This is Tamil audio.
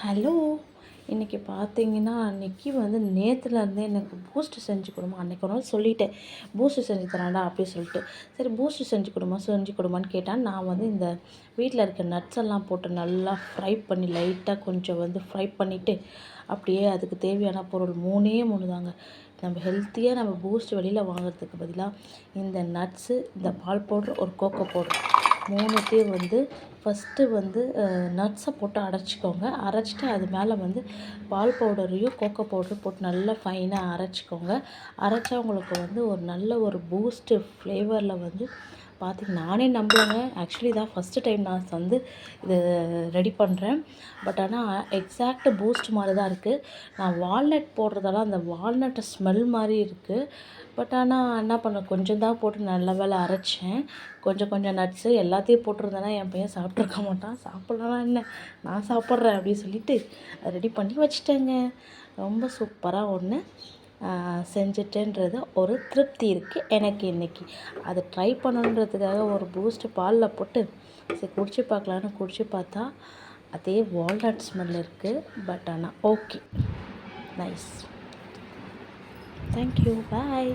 ஹலோ! இன்றைக்கி பார்த்தீங்கன்னா, நேத்துலேருந்தே எனக்கு பூஸ்ட்டு செஞ்சு கொடுமா. அன்றைக்கி ஒரு நாள் சொல்லிட்டேன், பூஸ்ட்டு செஞ்சு தரேன்டா அப்படின்னு சொல்லிட்டு. சரி பூஸ்ட்டு செஞ்சு கொடுமான்னு கேட்டா, நான் இந்த வீட்டில் இருக்க நட்ஸ் எல்லாம் போட்டு நல்லா ஃப்ரை பண்ணி லைட்டாக கொஞ்சம் ஃப்ரை பண்ணிவிட்டு, அப்படியே அதுக்கு தேவையான பொருள் 3 தாங்க. நம்ம ஹெல்த்தியாக நம்ம பூஸ்ட் வெளியில் வாங்குறதுக்கு பதிலாக இந்த நட்ஸு, இந்த பால் பவுட்ரு, ஒரு கோகோ பவுட்ரு 3த்தையும் ஃபஸ்ட்டு நட்ஸை போட்டு அரைச்சிக்கோங்க. அரைச்சிட்டு அது மேலே பால் பவுடரையும் கோகோ பவுடரும் போட்டு நல்லா ஃபைனாக அரைச்சிக்கோங்க. அரைச்சா உங்களுக்கு ஒரு நல்ல ஒரு பூஸ்ட்டு ஃப்ளேவரில் நானே நம்பலங்க. ஆக்சுவலி இதான் ஃபஸ்ட்டு டைம் நான் இது ரெடி பண்ணுறேன். பட் ஆனால் எக்ஸாக்ட் பூஸ்ட் மாதிரி தான் இருக்குது. நான் வால்நட் போடுறதால அந்த வால்நட்டு ஸ்மெல் மாதிரி இருக்குது. பட் ஆனால் என்ன பண்ண, கொஞ்சம் தான் போட்டு நல்ல வேளை அரைச்சேன். கொஞ்சம் நட்ஸு எல்லாத்தையும் போட்டிருந்தேன்னா என் பையன் சாப்பிட்ருக்க மாட்டான். சாப்பிட்லனா என்ன, நான் சாப்பிட்றேன் அப்படின்னு சொல்லிட்டு ரெடி பண்ணி வச்சுட்டேங்க. ரொம்ப சூப்பராக ஒன்று செஞ்சுட்டேன்றது ஒரு திருப்தி இருக்குது எனக்கு இன்றைக்கி. அதை ட்ரை பண்ணணுன்றதுக்காக ஒரு பூஸ்ட்டு பாலில் போட்டு சரி குடிச்சு பார்க்கலான்னு குடிச்சு பார்த்தா அதே வால்நட் ஸ்மெல் இருக்குது. பட் ஆனால் ஓகே, நைஸ். தேங்க்யூ, பாய்.